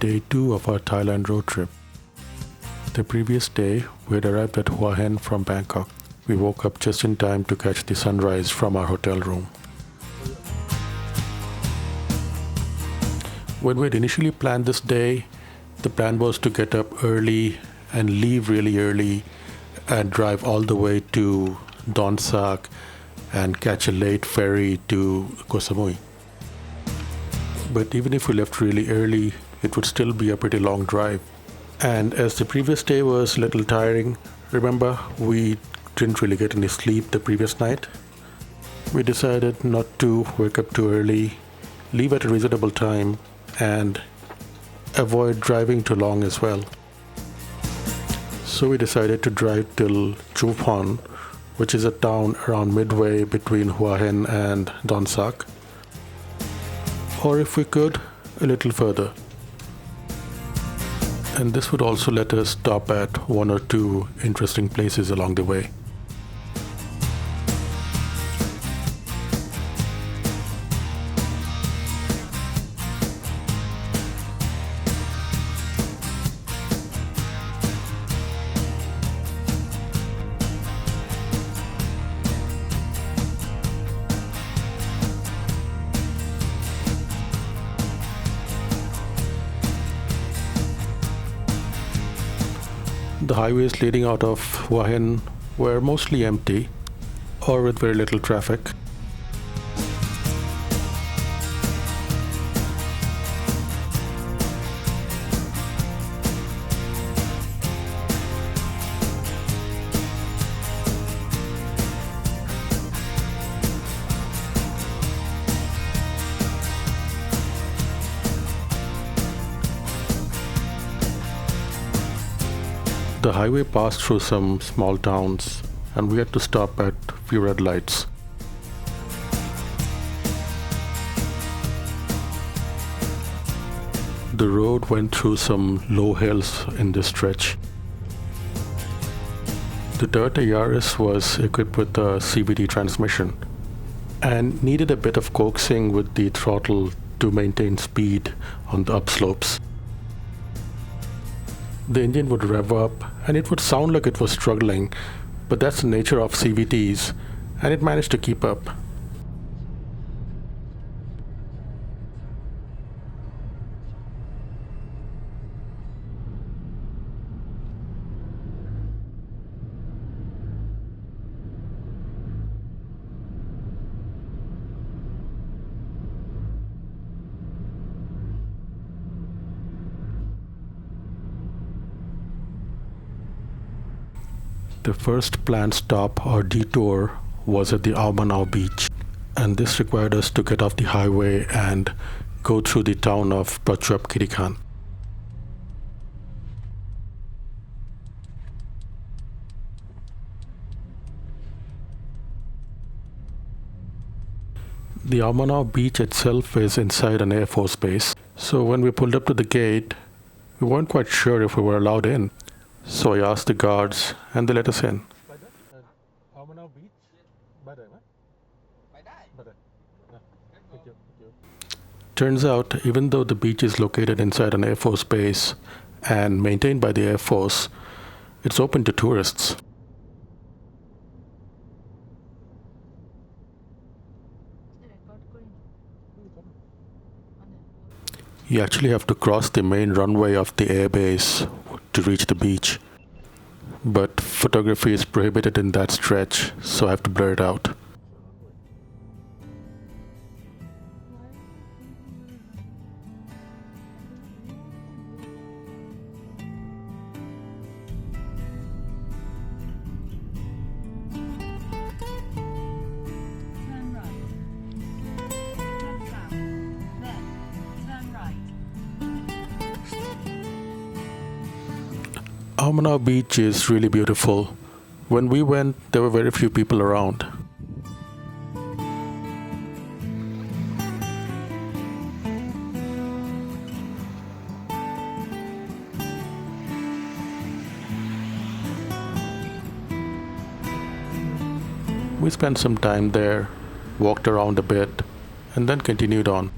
day 2 of our Thailand road trip. The previous day, we had arrived at Hua Hin from Bangkok. We woke up just in time to catch the sunrise from our hotel room. When we had initially planned this day, the plan was to get up early and leave really early and drive all the way to Don Sak and catch a late ferry to Koh Samui. But even if we left really early, it would still be a pretty long drive. And as the previous day was a little tiring, remember we didn't really get any sleep the previous night? We decided not to wake up too early, leave at a reasonable time, and avoid driving too long as well. So we decided to drive till Chumphon, which is a town around midway between Hua Hin and Don Sak, or if we could, a little further. And this would also let us stop at one or two interesting places along the way. The highways leading out of Hua Hin were mostly empty or with very little traffic. The highway passed through some small towns and we had to stop at few red lights. The road went through some low hills in this stretch. The Toyota Yaris was equipped with a CVT transmission and needed a bit of coaxing with the throttle to maintain speed on the upslopes. The engine would rev up and it would sound like it was struggling, but that's the nature of CVTs, and it managed to keep up. The first planned stop or detour was at the Ao Manao beach, and this required us to get off the highway and go through the town of Prachuap Khiri. The Ao Manao beach itself is inside an Air Force base, so when we pulled up to the gate, we weren't quite sure if we were allowed in. So I asked the guards and they let us in. Turns out, even though the beach is located inside an Air Force base and maintained by the Air Force, it's open to tourists. You actually have to cross the main runway of the airbase to reach the beach. But photography is prohibited in that stretch, so I have to blur it out. Ao Manao beach is really beautiful. When we went, there were very few people around. We spent some time there, walked around a bit, and then continued on.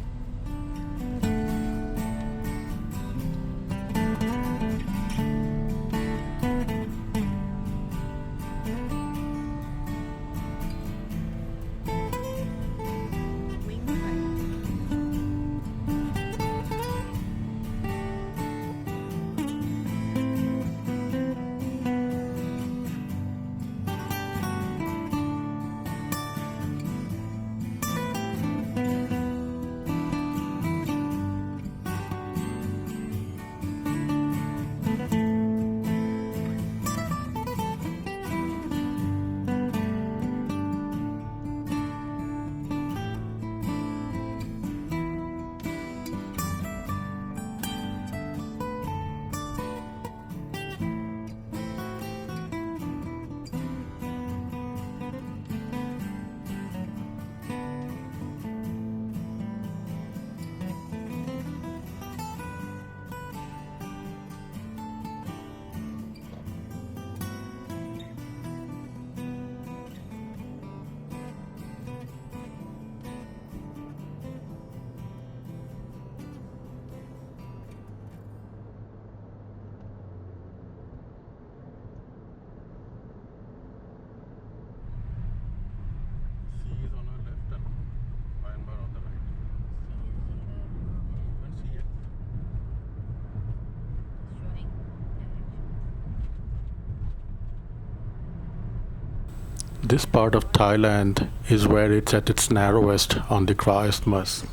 This part of Thailand is where it's at its narrowest on the Kra Isthmus,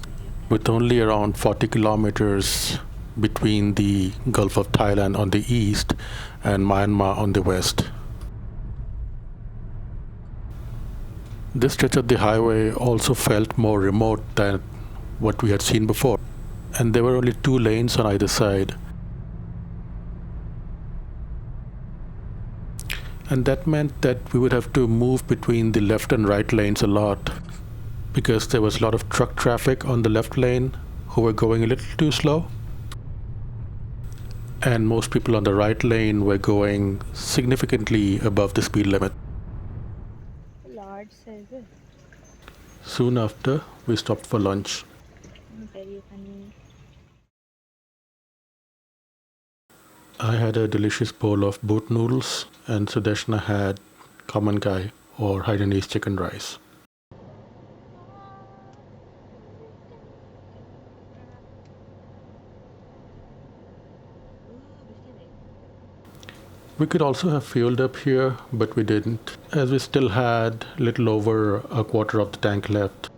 with only around 40 kilometers between the Gulf of Thailand on the east and Myanmar on the west. This stretch of the highway also felt more remote than what we had seen before, and there were only 2 lanes on either side. And that meant that we would have to move between the left and right lanes a lot, because there was a lot of truck traffic on the left lane who were going a little too slow, and most people on the right lane were going significantly above the speed limit. Large size. Soon after, we stopped for lunch. Very funny. I had a delicious bowl of boot noodles, and Sudeshna had common gai or Hainanese chicken rice. We could also have fueled up here, but we didn't, as we still had little over a quarter of the tank left.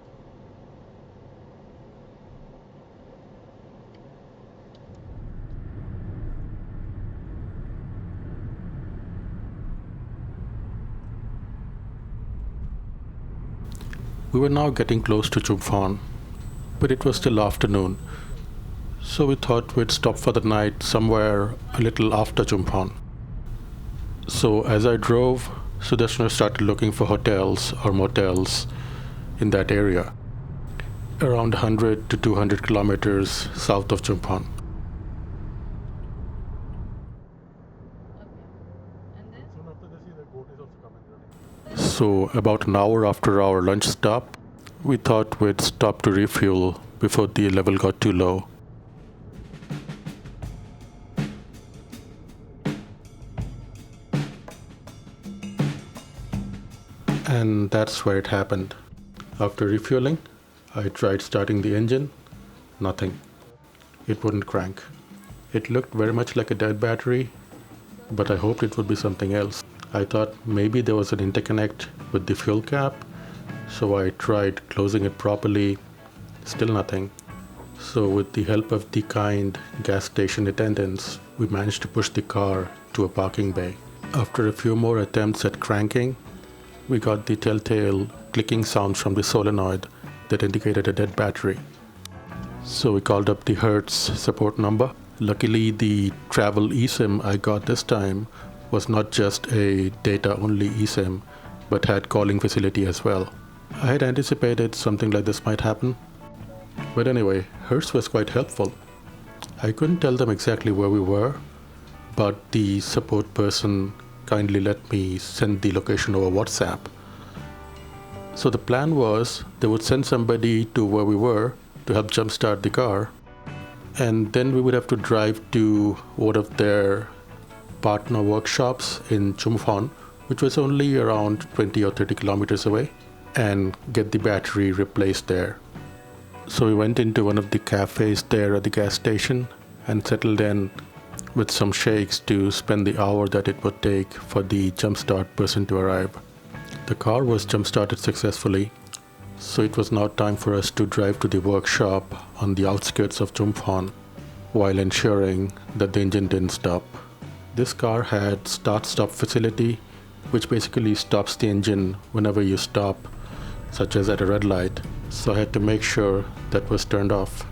We were now getting close to Chumphon, but it was still afternoon, so we thought we'd stop for the night somewhere a little after Chumphon. So as I drove, Sudeshna started looking for hotels or motels in that area, around 100 to 200 kilometers south of Chumphon. So about an hour after our lunch stop, we thought we'd stop to refuel before the level got too low. And that's where it happened. After refueling, I tried starting the engine. Nothing. It wouldn't crank. It looked very much like a dead battery, but I hoped it would be something else. I thought maybe there was an interconnect with the fuel cap, so I tried closing it properly. Still nothing. So with the help of the kind gas station attendants, we managed to push the car to a parking bay. After a few more attempts at cranking, we got the telltale clicking sounds from the solenoid that indicated a dead battery. So we called up the Hertz support number. Luckily, the travel eSIM I got this time was not just a data-only eSIM, but had calling facility as well. I had anticipated something like this might happen. But anyway, Hertz was quite helpful. I couldn't tell them exactly where we were, but the support person kindly let me send the location over WhatsApp. So the plan was they would send somebody to where we were to help jumpstart the car, and then we would have to drive to one of their partner workshops in Chumphon, which was only around 20 or 30 kilometers away, and get the battery replaced there. So we went into one of the cafes there at the gas station and settled in with some shakes to spend the hour that it would take for the jumpstart person to arrive. The car was jumpstarted successfully, so it was now time for us to drive to the workshop on the outskirts of Chumphon while ensuring that the engine didn't stop. This car had start-stop facility, which basically stops the engine whenever you stop, such as at a red light, so I had to make sure that was turned off.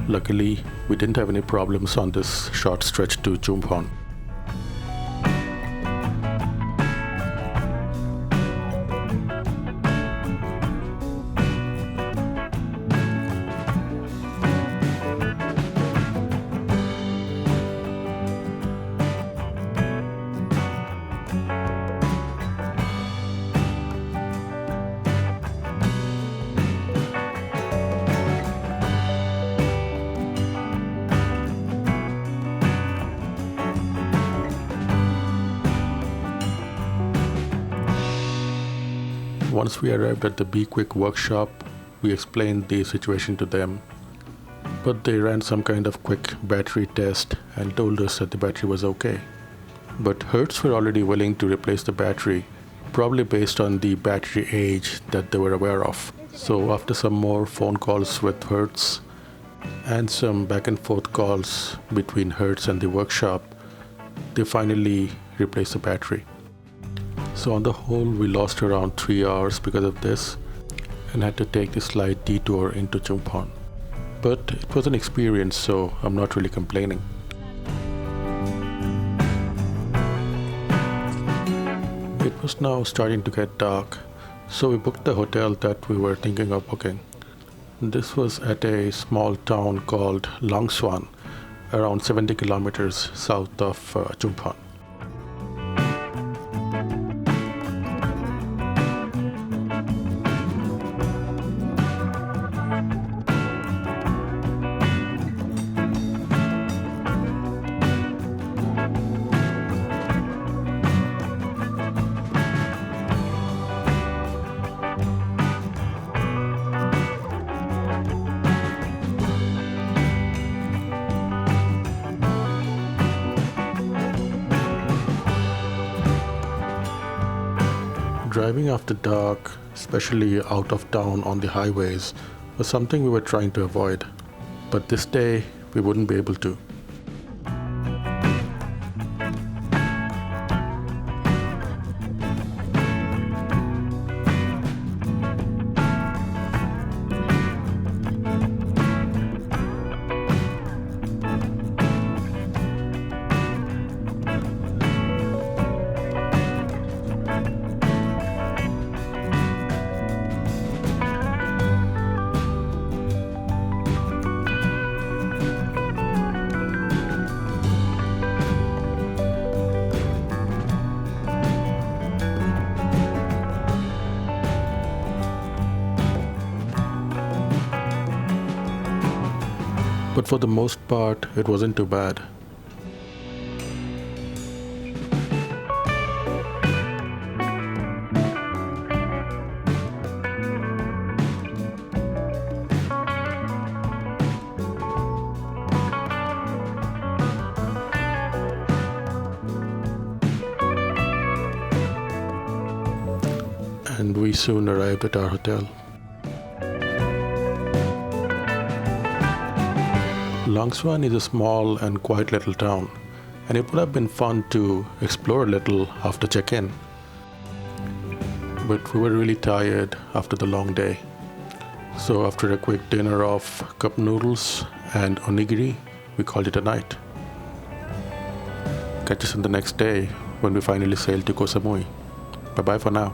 Luckily, we didn't have any problems on this short stretch to Chumphon. Once we arrived at the Be Quick workshop, we explained the situation to them, but they ran some kind of quick battery test and told us that the battery was okay. But Hertz were already willing to replace the battery, probably based on the battery age that they were aware of. So after some more phone calls with Hertz and some back and forth calls between Hertz and the workshop, they finally replaced the battery. So on the whole, we lost around 3 hours because of this and had to take the slight detour into Chumphon. But it was an experience, so I'm not really complaining. It was now starting to get dark, so we booked the hotel that we were thinking of booking. This was at a small town called Suan, around 70 kilometers south of Chumphon. Driving after dark, especially out of town on the highways, was something we were trying to avoid. But this day, we wouldn't be able to. But for the most part, it wasn't too bad. And we soon arrived at our hotel. Suan is a small and quiet little town, and it would have been fun to explore a little after check-in. But we were really tired after the long day. So after a quick dinner of cup noodles and onigiri, we called it a night. Catch us on the next day when we finally sail to Koh Samui. Bye-bye for now.